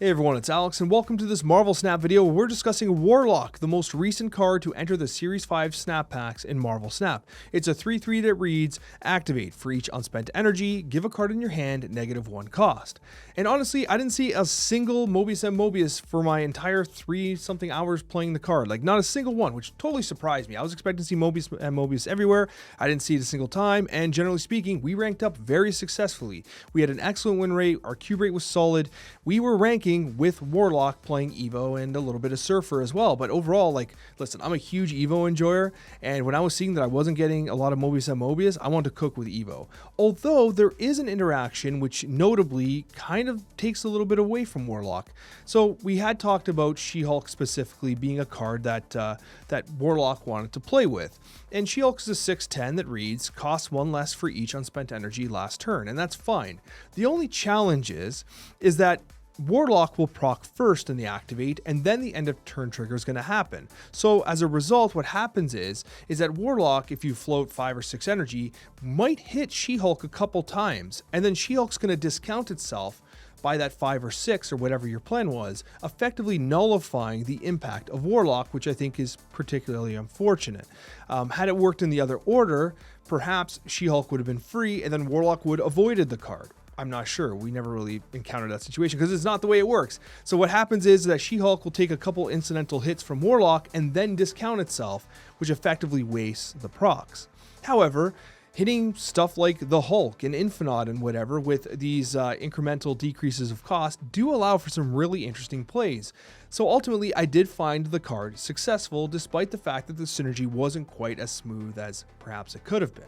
Hey everyone, it's Alex, and welcome to this Marvel Snap video where we're discussing Warlock, the most recent card to enter the Series 5 Snap Packs in Marvel Snap. It's a 3/3 that reads, activate for each unspent energy, give a card in your hand, -1 cost. And honestly, I didn't see a single Mobius and Mobius for my entire 3-something hours playing the card. Like, not a single one, which totally surprised me. I was expecting to see Mobius and Mobius everywhere. I didn't see it a single time, and generally speaking, we ranked up very successfully. We had an excellent win rate, our cube rate was solid. We were ranking with Warlock playing Evo and a little bit of Surfer as well. But overall, like, listen, I'm a huge Evo enjoyer, and when I was seeing that I wasn't getting a lot of Mobius and Mobius, I wanted to cook with Evo. Although there is an interaction which notably kind of takes a little bit away from Warlock. So we had talked about She-Hulk specifically being a card that that Warlock wanted to play with. And She-Hulk is a 6/10 that reads, costs 1 less for each unspent energy last turn, and that's fine. The only challenge is that Warlock will proc first in the activate, and then the end of turn trigger is going to happen. So as a result, what happens is that Warlock, if you float 5 or 6 energy, might hit She-Hulk a couple times, and then She-Hulk's going to discount itself by that 5 or 6 or whatever your plan was, effectively nullifying the impact of Warlock, which I think is particularly unfortunate. Had it worked in the other order, perhaps She-Hulk would have been free, and then Warlock would have avoided the card. I'm not sure. We never really encountered that situation because it's not the way it works. So what happens is that She-Hulk will take a couple incidental hits from Warlock and then discount itself, which effectively wastes the procs. However, hitting stuff like the Hulk and Infinite and whatever with these incremental decreases of cost do allow for some really interesting plays. So ultimately, I did find the card successful despite the fact that the synergy wasn't quite as smooth as perhaps it could have been.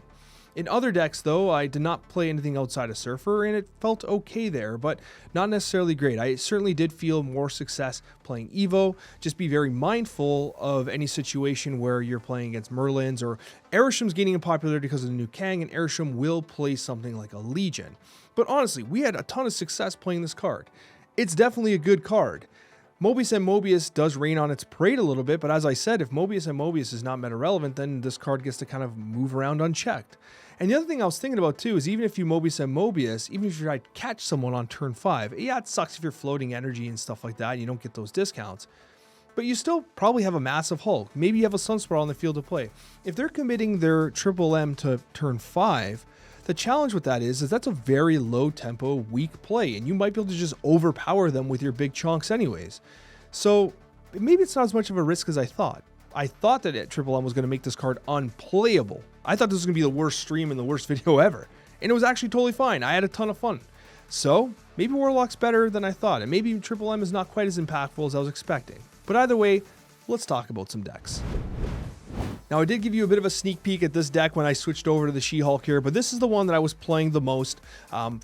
In other decks, though, I did not play anything outside of Surfer, and it felt okay there, but not necessarily great. I certainly did feel more success playing Evo. Just be very mindful of any situation where you're playing against Merlins, or Arisham's gaining in popularity because of the new Kang, and Arisham will play something like a Legion. But honestly, we had a ton of success playing this card. It's definitely a good card. Mobius and Mobius does rain on its parade a little bit, but as I said, if Mobius and Mobius is not meta relevant, then this card gets to kind of move around unchecked. And the other thing I was thinking about too is even if you Mobius and Mobius, even if you try to catch someone on turn 5, yeah, it sucks if you're floating energy and stuff like that, and you don't get those discounts. But you still probably have a massive Hulk. Maybe you have a Sunspot on the field of play. If they're committing their Triple M to turn 5, the challenge with that is that's a very low tempo, weak play, and you might be able to just overpower them with your big chunks anyways. So maybe it's not as much of a risk as I thought. I thought that Triple M was going to make this card unplayable. I thought this was going to be the worst stream and the worst video ever. And it was actually totally fine. I had a ton of fun. So maybe Warlock's better than I thought, and maybe Triple M is not quite as impactful as I was expecting. But either way, let's talk about some decks. Now, I did give you a bit of a sneak peek at this deck when I switched over to the She-Hulk here, but this is the one that I was playing the most.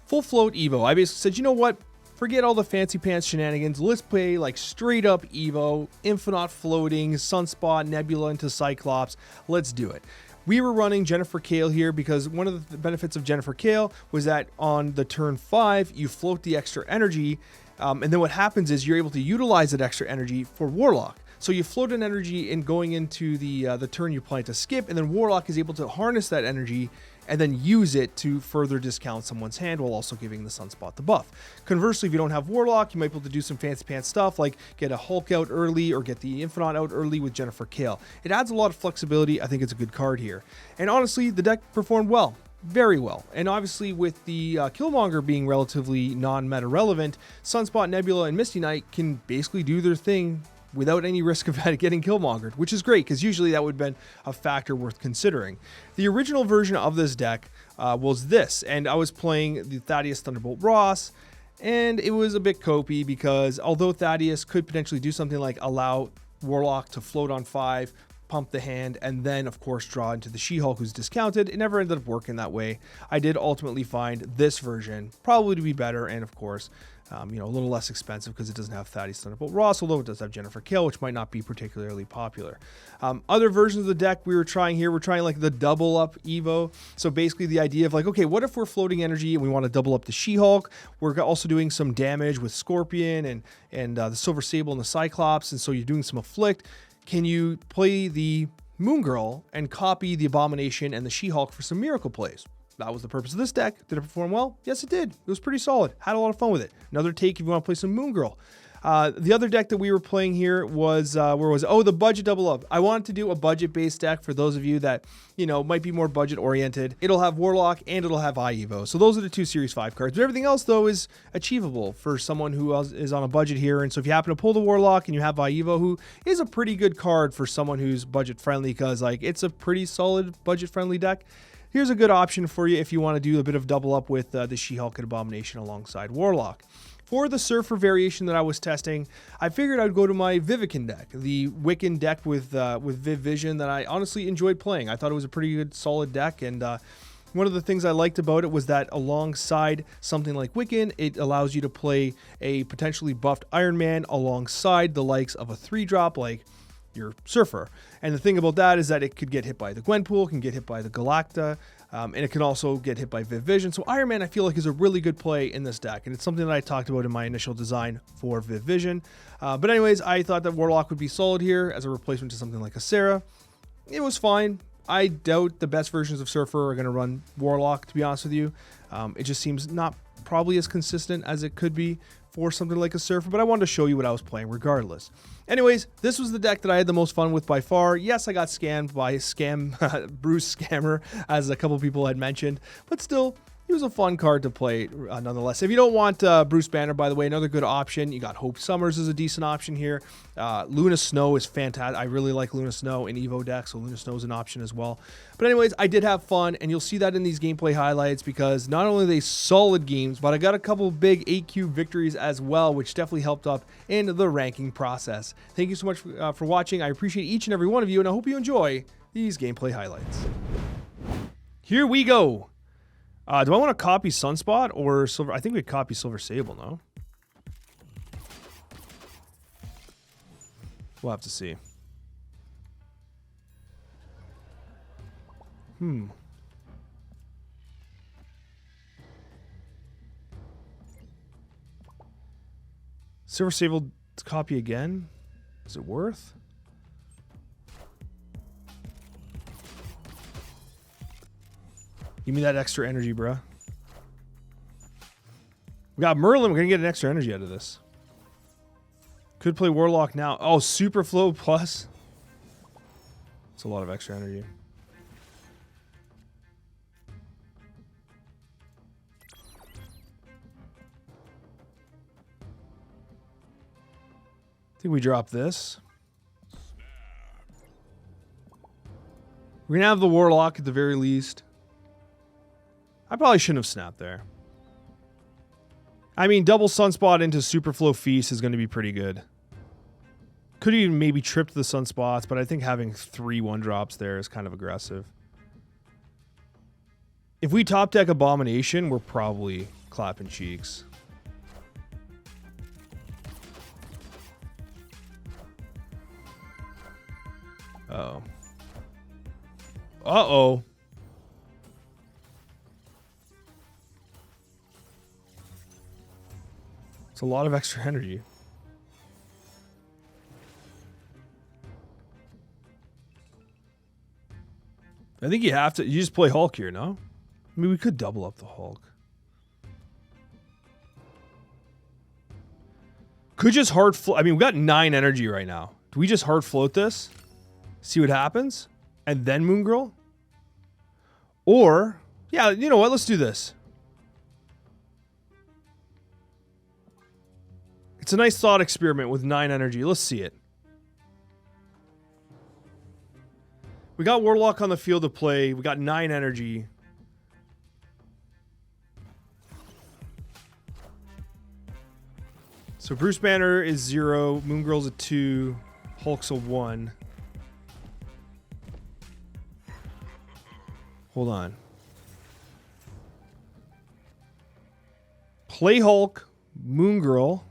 Full Float Evo. I basically said, you know what? Forget all the fancy pants shenanigans. Let's play like straight up Evo, Infinite floating, Sunspot, Nebula into Cyclops. Let's do it. We were running Jennifer Kale here because one of the benefits of Jennifer Kale was that on the turn 5, you float the extra energy, and then what happens is you're able to utilize that extra energy for Warlock. So you float an energy in going into the turn you plan to skip, and then Warlock is able to harness that energy and then use it to further discount someone's hand while also giving the Sunspot the buff. Conversely, if you don't have Warlock, you might be able to do some fancy pants stuff like get a Hulk out early or get the Infinite out early with Jennifer Kale. It adds a lot of flexibility. I think it's a good card here. And honestly, the deck performed well. Very well. And obviously with the Killmonger being relatively non-meta relevant, Sunspot, Nebula, and Misty Knight can basically do their thing without any risk of getting Killmongered, which is great because usually that would have been a factor worth considering. The original version of this deck was this, and I was playing the Thaddeus Thunderbolt Ross, and it was a bit copy because although Thaddeus could potentially do something like allow Warlock to float on 5, pump the hand, and then of course draw into the She-Hulk who's discounted, it never ended up working that way. I did ultimately find this version probably to be better, and of course a little less expensive because it doesn't have Thaddeus Thunderbolt Ross, although it does have Jennifer Kale, which might not be particularly popular. Other versions of the deck we were trying here, we're trying like the double up Evo. So basically the idea of like, okay, what if we're floating energy and we want to double up the She-Hulk? We're also doing some damage with Scorpion and the Silver Sable and the Cyclops, and so you're doing some Afflict. Can you play the Moon Girl and copy the Abomination and the She-Hulk for some miracle plays? that was the purpose of this deck. Did it perform well? Yes, it did. It was pretty solid. Had a lot of fun with it. Another take if you want to play some Moon Girl. The other deck that we were playing here was, where was it? Oh, the budget double up. I wanted to do a budget-based deck for those of you that, you know, might be more budget-oriented. It'll have Warlock and it'll have Evo. So those are the 2 Series 5 cards. But everything else, though, is achievable for someone who is on a budget here. And so if you happen to pull the Warlock and you have Evo, who is a pretty good card for someone who's budget-friendly, because, like, it's a pretty solid budget-friendly deck. Here's a good option for you if you want to do a bit of double up with the She-Hulk and Abomination alongside Warlock. For the Surfer variation that I was testing, I figured I'd go to my Vivican deck, the Wiccan deck with Viv Vision that I honestly enjoyed playing. I thought it was a pretty good, solid deck, and one of the things I liked about it was that alongside something like Wiccan, it allows you to play a potentially buffed Iron Man alongside the likes of a 3-drop like your Surfer. And the thing about that is that it could get hit by the Gwenpool, can get hit by the Galacta, and it can also get hit by Viv Vision. So Iron Man, I feel like, is a really good play in this deck, and it's something that I talked about in my initial design for Viv Vision. But anyways, I thought that Warlock would be solid here as a replacement to something like a Sarah. It was fine. I doubt the best versions of Surfer are going to run Warlock, to be honest with you. It just seems not probably as consistent as it could be for something like a Surfer, but I wanted to show you what I was playing regardless. Anyways, this was the deck that I had the most fun with by far. Yes, I got scammed by Bruce Scammer, as a couple people had mentioned, but still, it was a fun card to play nonetheless. If you don't want Bruce Banner, by the way, another good option. You got Hope Summers is a decent option here. Luna Snow is fantastic. I really like Luna Snow in Evo deck, so Luna Snow is an option as well. But anyways, I did have fun, and you'll see that in these gameplay highlights, because not only are they solid games, but I got a couple big 8-cube victories as well, which definitely helped up in the ranking process. Thank you so much for watching. I appreciate each and every one of you, and I hope you enjoy these gameplay highlights. Here we go. Do I want to copy Sunspot or Silver? I think we copy Silver Sable, no? We'll have to see. Silver Sable copy again? Is it worth? Give me that extra energy, bruh. We got Merlin. We're going to get an extra energy out of this. Could play Warlock now. Oh, Super Flow Plus. It's a lot of extra energy. I think we drop this. We're going to have the Warlock at the very least. I probably shouldn't have snapped there. I mean, double Sunspot into Superflow Feast is going to be pretty good. Could even maybe tripped the Sunspots, but I think having 3 1-drops there is kind of aggressive. If we top deck Abomination, we're probably clapping cheeks. Uh-oh. Uh-oh. It's a lot of extra energy. I think you have to... You just play Hulk here, no? I mean, we could double up the Hulk. Could just hard float... I mean, we got 9 energy right now. Do we just hard float this? See what happens? And then Moon Girl? Or... Yeah, you know what? Let's do this. It's a nice thought experiment with 9 energy. Let's see it. We got Warlock on the field to play. We got 9 energy. So Bruce Banner is 0. Moon Girl's a 2. Hulk's a 1. Hold on. Play Hulk. Moon Girl.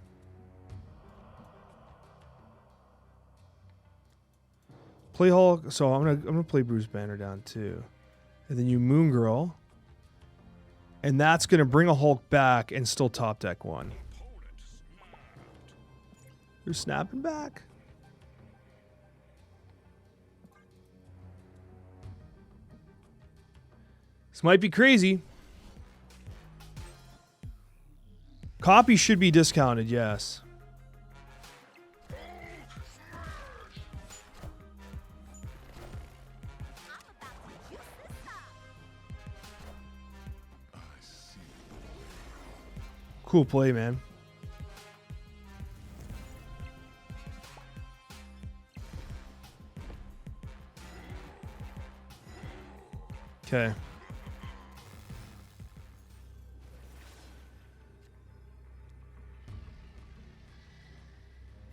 Play Hulk, so I'm gonna play Bruce Banner down too, and then you Moon Girl, and that's gonna bring a Hulk back and still top deck 1. You're snapping back. This might be crazy. Copy should be discounted, yes. Cool play, man. Okay.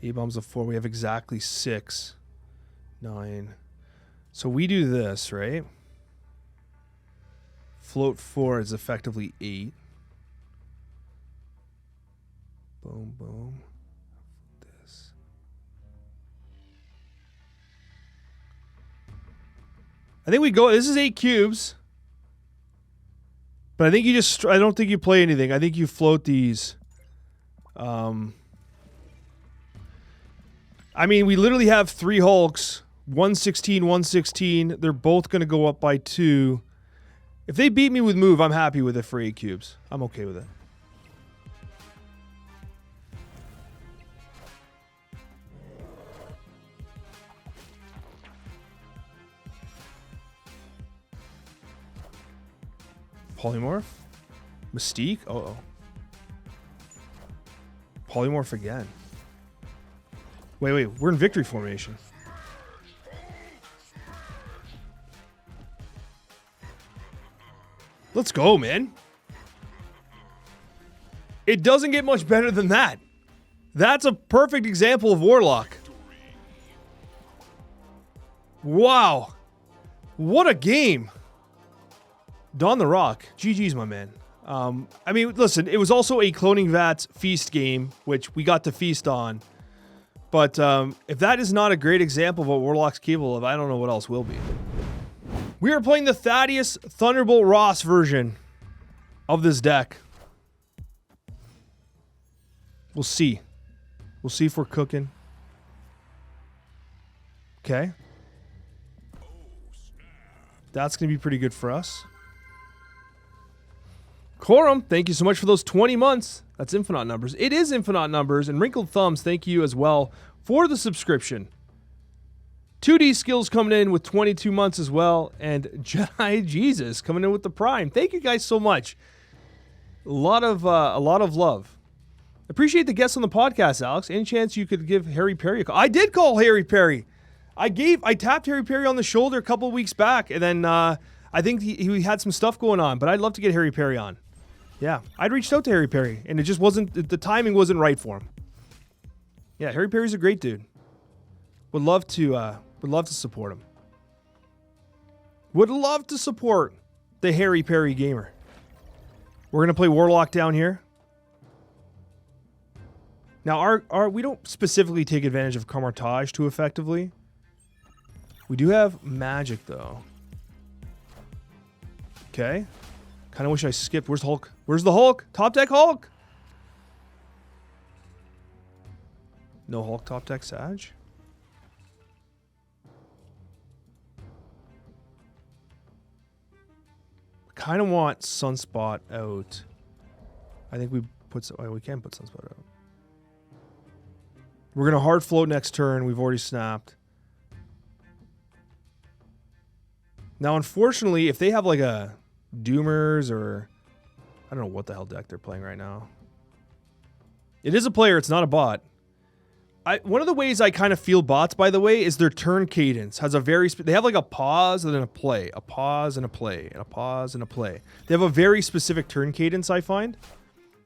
E-bomb's a 4. We have exactly 6. 9. So we do this, right? Float 4 is effectively 8. Boom, boom. This. I think we go. This is 8 cubes. But I think you just. I don't think you play anything. I think you float these. I mean, we literally have 3 Hulks. 116, 116. They're both going to go up by 2. If they beat me with move, I'm happy with it for 8 cubes. I'm okay with it. Polymorph? Mystique? Uh-oh. Polymorph again. Wait. We're in victory formation. Let's go, man. It doesn't get much better than that. That's a perfect example of Warlock. Wow. What a game. Don the Rock. GG's, my man. I mean, listen, it was also a Cloning Vats feast game, which we got to feast on. But if that is not a great example of what Warlock's capable of, I don't know what else will be. We are playing the Thaddeus Thunderbolt Ross version of this deck. We'll see. We'll see if we're cooking. Okay. That's going to be pretty good for us. Corum, thank you so much for those 20 months. That's infinite numbers. It is infinite numbers. And Wrinkled Thumbs, thank you as well for the subscription. 2D Skills coming in with 22 months as well. And Jedi Jesus coming in with the Prime. Thank you guys so much. A lot of love. Appreciate the guests on the podcast, Alex. Any chance you could give Harry Perry a call? I did call Harry Perry. I tapped Harry Perry on the shoulder a couple of weeks back. And then I think he had some stuff going on. But I'd love to get Harry Perry on. Yeah, I'd reached out to Harry Perry, and it just wasn't, the timing wasn't right for him. Yeah, Harry Perry's a great dude. Would love to support him. Would love to support the Harry Perry gamer. We're gonna play Warlock down here. Now, our we don't specifically take advantage of Camartage too effectively. We do have magic though. Okay. Kind of wish I skipped. Where's Hulk? Where's the Hulk? Top deck Hulk. No Hulk top deck Sag. Kind of want Sunspot out. I think we put. Oh, we can put Sunspot out. We're gonna hard float next turn. We've already snapped. Now, unfortunately, if they have like a Doomers or I don't know what the hell deck they're playing right now. It is a player, it's not a bot. One of the ways I kind of feel bots, by the way, is their turn cadence has a very they have like a pause and then a play, a pause and a play, and a pause and a play. They have a very specific turn cadence, I find,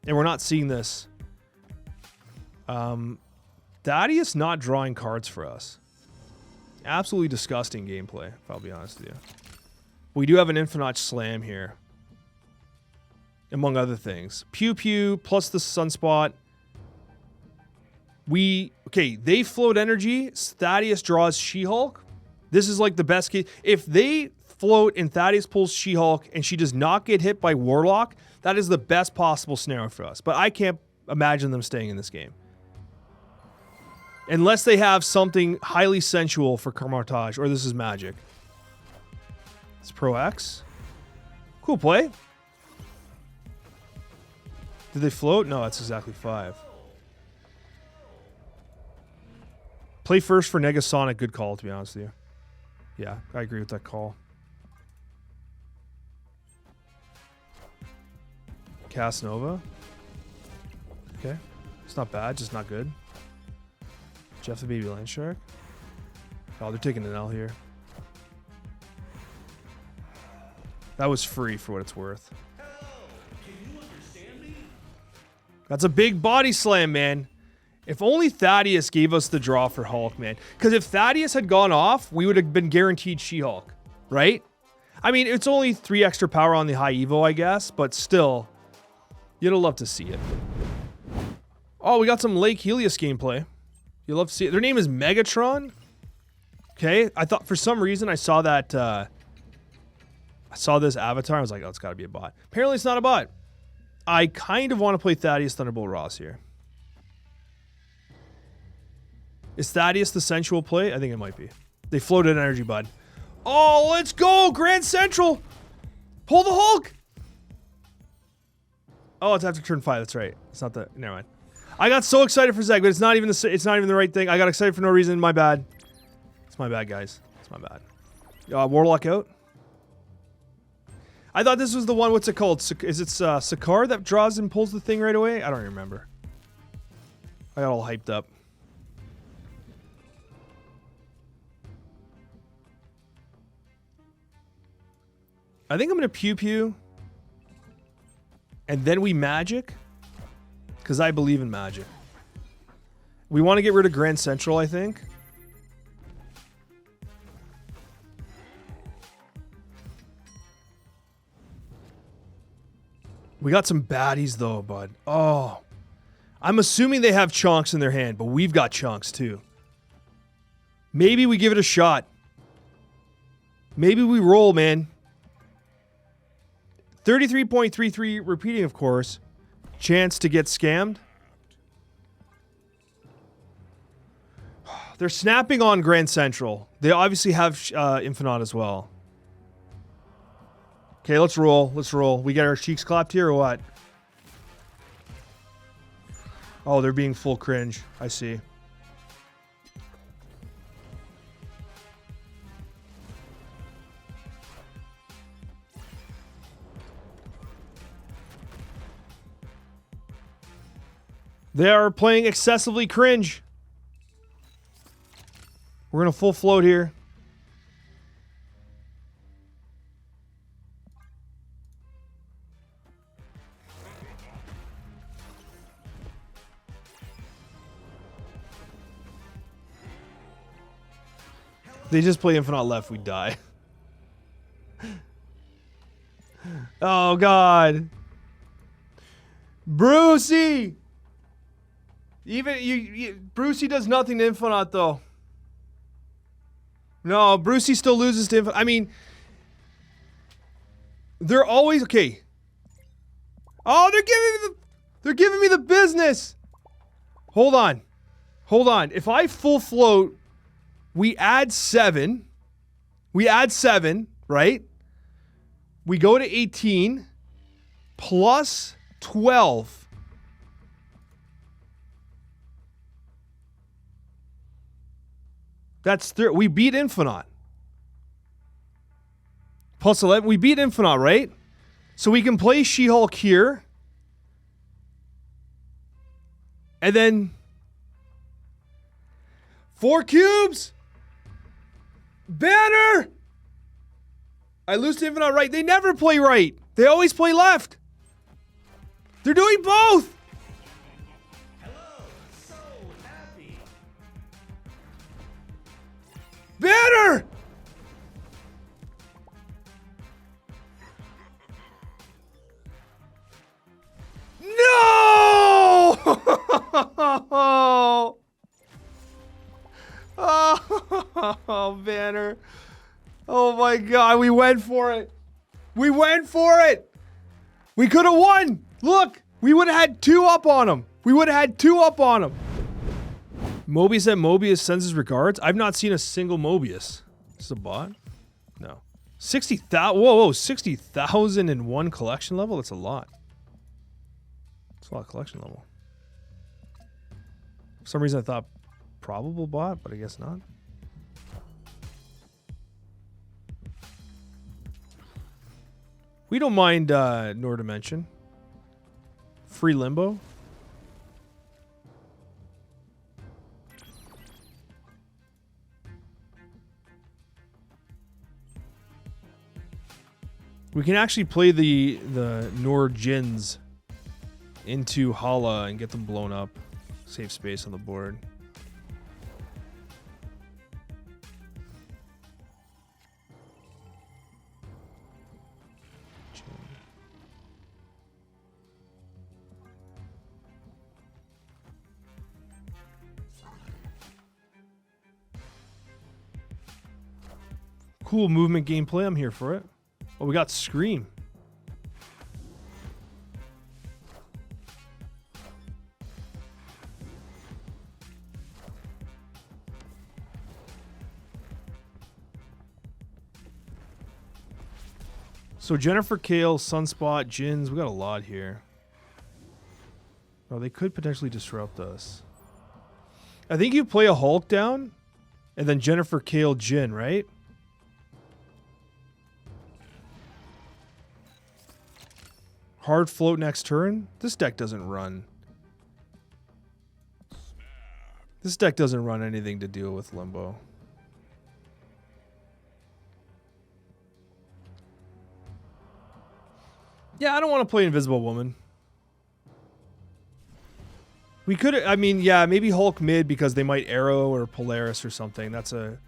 and we're not seeing this. Thaddeus not drawing cards for us. Absolutely disgusting gameplay, if I'll be honest with you. We do have an Infinite Slam here. Among other things. Pew Pew plus the Sunspot. They float energy. Thaddeus draws She-Hulk. This is like the best case. If they float and Thaddeus pulls She-Hulk and she does not get hit by Warlock, that is the best possible scenario for us. But I can't imagine them staying in this game. Unless they have something highly sensual for Camartage, or this is magic. It's Pro X. Cool play. Did they float? No, that's exactly 5. Play first for Negasonic. Good call, to be honest with you. Yeah, I agree with that call. Cast Nova. Okay. It's not bad, just not good. Jeff the Baby Land Shark. Oh, they're taking an L here. That was free for what it's worth. That's a big body slam, man. If only Thaddeus gave us the draw for Hulk, man. Because if Thaddeus had gone off, we would have been guaranteed She-Hulk, right? I mean, it's only 3 extra power on the high Evo, I guess, but still, you'd love to see it. Oh, we got some Lake Helios gameplay. You'd love to see it. Their name is Megatron. Okay, I thought for some reason I saw that, I saw this avatar. I was like, oh, it's got to be a bot. Apparently, it's not a bot. I kind of want to play Thaddeus Thunderbolt Ross here. Is Thaddeus the sensual play? I think it might be. They floated energy, bud. Oh, let's go! Grand Central! Pull the Hulk! Oh, it's after turn 5. That's right. It's not the... Never mind. I got so excited for Zeg, but it's not even the right thing. I got excited for no reason. My bad. It's my bad, guys. It's my bad. Warlock out. I thought this was the one. What's it called? Is it Sakar that draws and pulls the thing right away? I don't remember. I got all hyped up. I think I'm going to Pew Pew. And then we Magic. Because I believe in Magic. We want to get rid of Grand Central, I think. We got some baddies, though, bud. Oh. I'm assuming they have chunks in their hand, but we've got chunks, too. Maybe we give it a shot. Maybe we roll, man. 33.33 repeating, of course. Chance to get scammed. They're snapping on Grand Central. They obviously have Infinite as well. Okay, let's roll. Let's roll. We get our cheeks clapped here or what? Oh, they're being full cringe. I see. They are playing excessively cringe. We're going to full float here. They just play Infinite left, we die. Oh, God. Brucey! Even Brucey does nothing to Infinite, though. No, Brucey still loses to Infinite. I mean, they're always okay. Oh, they're giving me the business. Hold on. Hold on. If I full float, we add 7. We add 7, right? We go to 18 plus 12. That's we beat Infinite. Plus 11. We beat Infinite, right? So we can play She-Hulk here. And then 4 cubes. Banner. I lose to Infinite right. They never play right. They always play left. They're doing both. Banner! No! Oh, Banner. Oh my God, we went for it. We went for it. We could have won. Look, we would have had 2 up on him. We would have had 2 up on him. Mobius said Mobius sends his regards. I've not seen a single Mobius. Is this a bot? No. 60,000. Whoa, 60,000 in one collection level? That's a lot. That's a lot of collection level. For some reason I thought probable bot, but I guess not. We don't mind Nor Dimension. Free Limbo. We can actually play the Nor Jins into Hala and get them blown up. Save space on the board. Cool movement gameplay. I'm here for it. Oh, we got Scream. So Jennifer Kale, Sunspot, Jins, we got a lot here. Oh, they could potentially disrupt us. I think you play a Hulk down, and then Jennifer Kale, Jin, right? Hard float next turn? This deck doesn't run. This deck doesn't run anything to deal with Limbo. Yeah, I don't want to play Invisible Woman. We could, I mean, yeah, maybe Hulk mid because they might Arrow or Polaris or something. That's a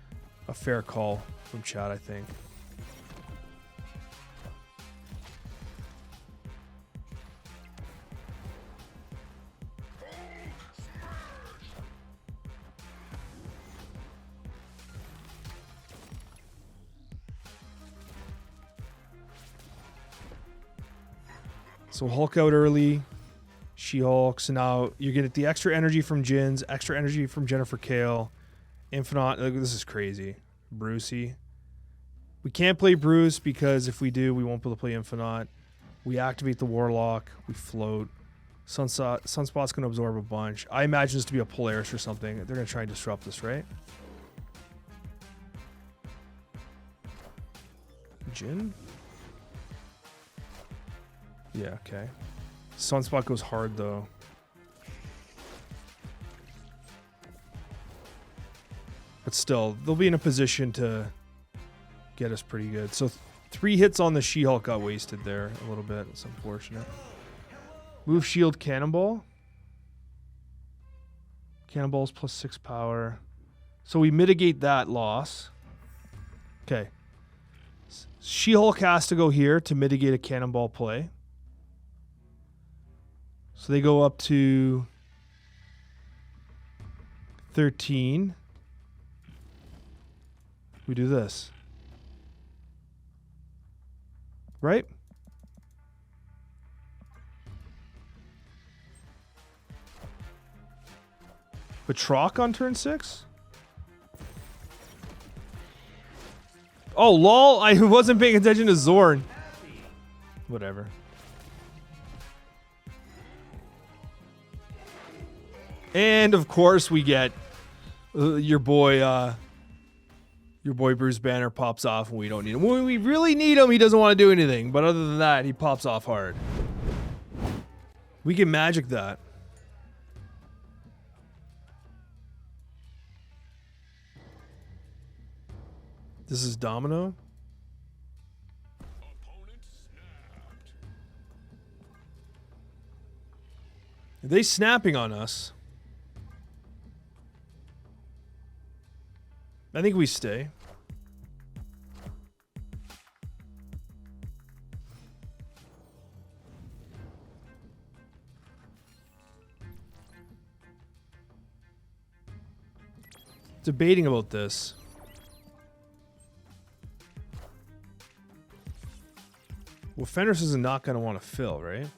fair call from chat, I think. So Hulk out early, She-Hulk. So now you get the extra energy from Jins, extra energy from Jennifer Kale, Infinite. Like, this is crazy. Brucey. We can't play Bruce because if we do, we won't be able to play Infinite. We activate the Warlock. We float. Sunspot's going to absorb a bunch. I imagine this to be a Polaris or something. They're going to try and disrupt us, right? Jin? Yeah, okay. Sunspot goes hard, though. But still, they'll be in a position to get us pretty good. So 3 hits on the She-Hulk got wasted there a little bit. It's unfortunate. Move shield Cannonball. Cannonball's plus 6 power. So we mitigate that loss. Okay. She-Hulk has to go here to mitigate a Cannonball play. So they go up to 13. We do this. Right? Batroc on turn 6? Oh, lol. I wasn't paying attention to Zorn. Whatever. And of course we get your boy Bruce Banner pops off when we don't need him. When we really need him, he doesn't want to do anything. But other than that, he pops off hard. We can magic that. This is Domino. Are they snapping on us? I think we stay. Debating about this. Well, Fenris is not going to want to fill, right?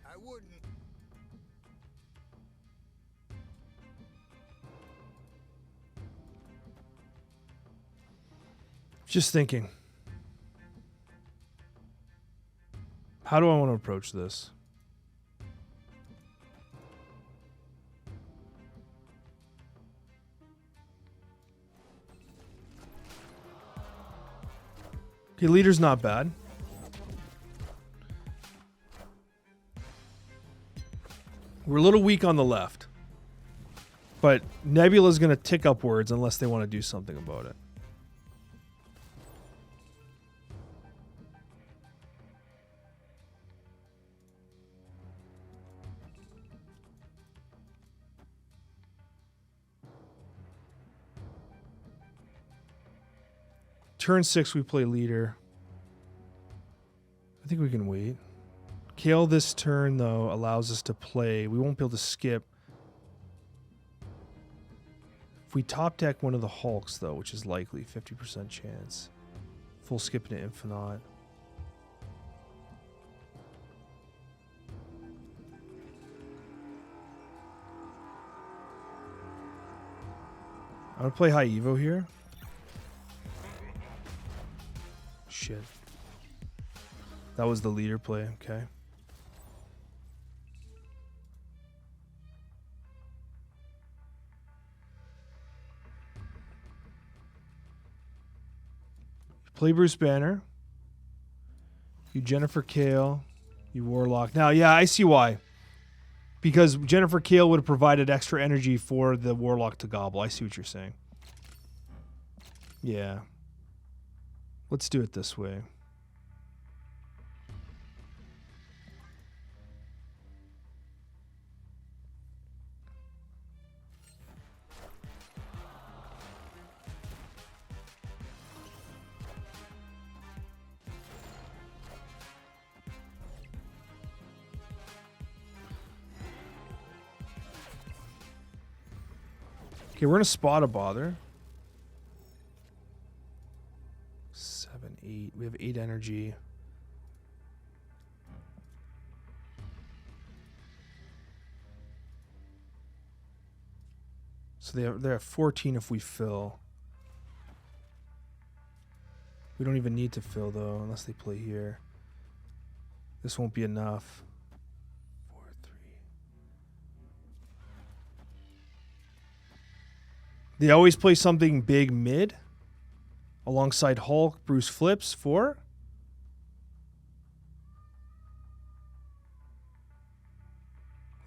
I wouldn't. Just thinking. How do I want to approach this? Okay, leader's not bad. We're a little weak on the left. But Nebula's going to tick upwards unless they want to do something about it. Turn 6, we play leader. I think we can wait. Kale this turn, though, allows us to play. We won't be able to skip. If we top deck one of the Hulks, though, which is likely, 50% chance. Full skip into Infinite. I'm going to play High Evo here. Shit. That was the leader play, okay. Play Bruce Banner. You Jennifer Kale. You Warlock. Now, yeah, I see why. Because Jennifer Kale would have provided extra energy for the Warlock to gobble. I see what you're saying. Yeah. Let's do it this way. Okay, we're gonna spot a bother. 7, 8. We have 8 energy. So they're at 14 if we fill. We don't even need to fill though, unless they play here. This won't be enough. 4, 3. They always play something big mid. Alongside Hulk, Bruce flips 4.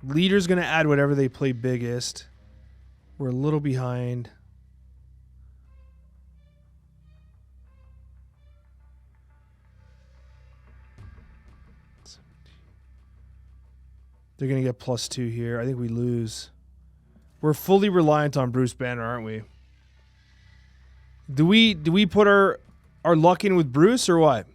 Leader's going to add whatever they play biggest. We're a little behind. They're going to get +2 here. I think we lose. We're fully reliant on Bruce Banner, aren't we? Do we put our luck in with Bruce or what?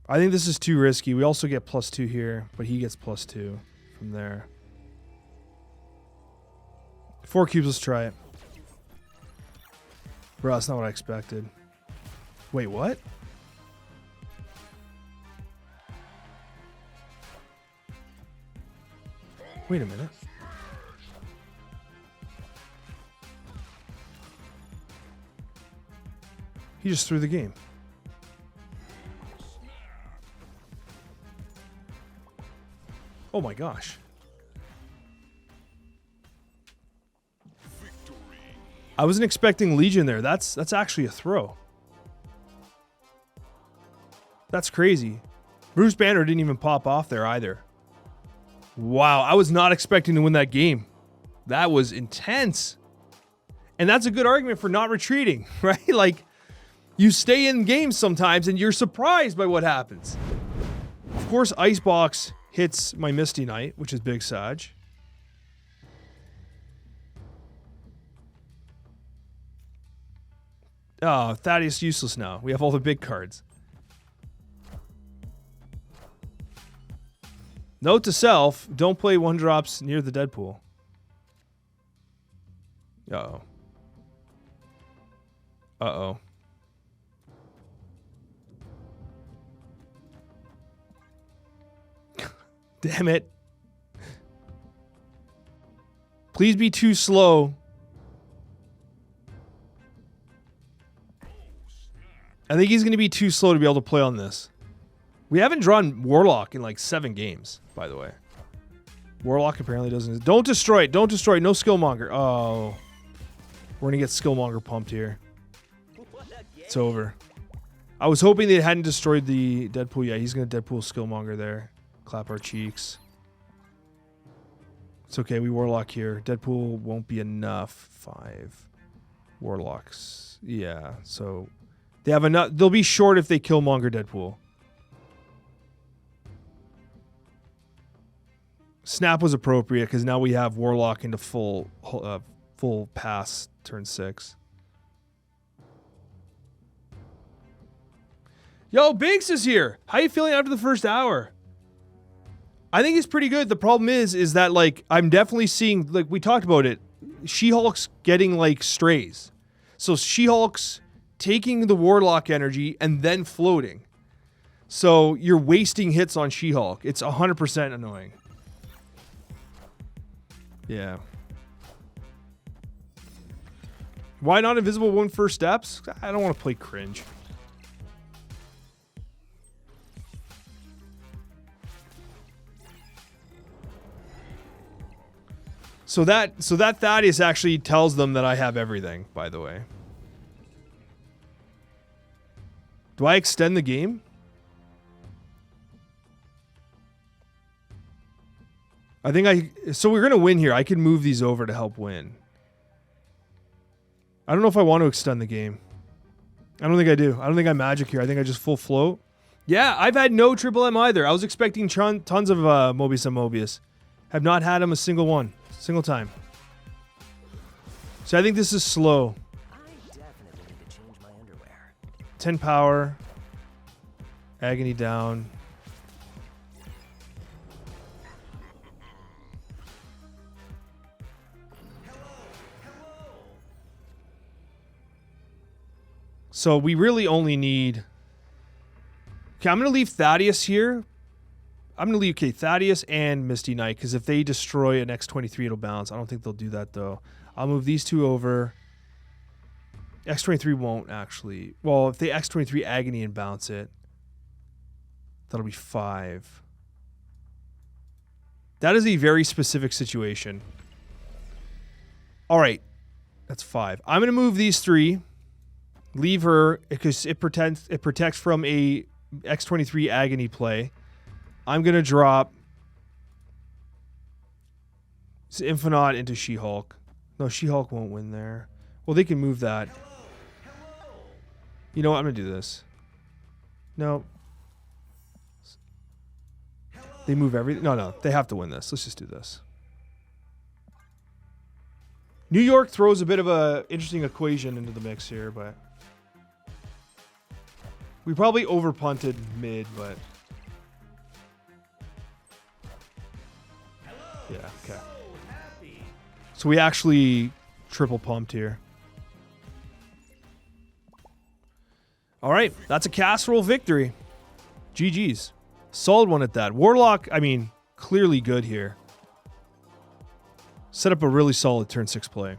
I think this is too risky. We also get +2 here, but he gets +2 from there. 4 cubes, let's try it. Bro, that's not what I expected. Wait, what? Wait a minute. He just threw the game. Oh my gosh. I wasn't expecting Legion there. That's actually a throw. That's crazy. Bruce Banner didn't even pop off there either. Wow, I was not expecting to win that game. That was intense. And that's a good argument for not retreating, right? Like, you stay in games sometimes and you're surprised by what happens. Of course, Icebox hits my Misty Knight, which is big Sag. Oh, Thaddeus useless now. We have all the big cards. Note to self, don't play 1-drops near the Deadpool. Uh-oh. Uh-oh. Damn it. Please be too slow I think he's going to be too slow to be able to play on this. We haven't drawn Warlock in like 7 games, by the way. Warlock apparently doesn't... Don't destroy it. Don't destroy it. No Skillmonger. Oh. We're going to get Skillmonger pumped here. It's over. I was hoping they hadn't destroyed the Deadpool. Yeah, he's going to Deadpool Skillmonger there. Clap our cheeks. It's okay. We Warlock here. Deadpool won't be enough. 5 Warlocks. Yeah, so... They have enough. They'll be short if they kill Monger Deadpool. Snap was appropriate because now we have Warlock into full pass turn 6. Yo, Binks is here. How you feeling after the first hour? I think he's pretty good. The problem is that like I'm definitely seeing, like we talked about it, She-Hulk's getting like strays. So She-Hulk's taking the Warlock energy and then floating. So you're wasting hits on She-Hulk. It's 100% annoying. Yeah. Why not Invisible Wound first steps? I don't want to play cringe. So that Thaddeus actually tells them that I have everything, by the way. Do I extend the game? I think so we're going to win here. I can move these over to help win. I don't know if I want to extend the game. I don't think I do. I don't think I'm magic here. I think I just full float. Yeah, I've had no Triple M either. I was expecting tons of Mobius and Mobius. Have not had him a single one. Single time. So I think this is slow. 10 power. Agony down. So we really only need... Okay, I'm going to leave Thaddeus here. I'm going to leave, okay, Thaddeus and Misty Knight, because if they destroy an X-23, it'll bounce. I don't think they'll do that, though. I'll move these two over. X-23 won't, actually. Well, if they X-23 Agony and bounce it, that'll be 5. That is a very specific situation. All right. That's 5. I'm going to move these 3. Leave her, because it protects from a X-23 Agony play. I'm going to drop Infinite into She-Hulk. No, She-Hulk won't win there. Well, they can move that. You know what? I'm going to do this. No. They move everything. No. They have to win this. Let's just do this. New York throws a bit of a interesting equation into the mix here, but... We probably over-punted mid, but... Yeah, okay. So we actually triple pumped here. All right, that's a casserole victory. GG's. Solid one at that. Warlock, I mean, clearly good here. Set up a really solid turn 6 play.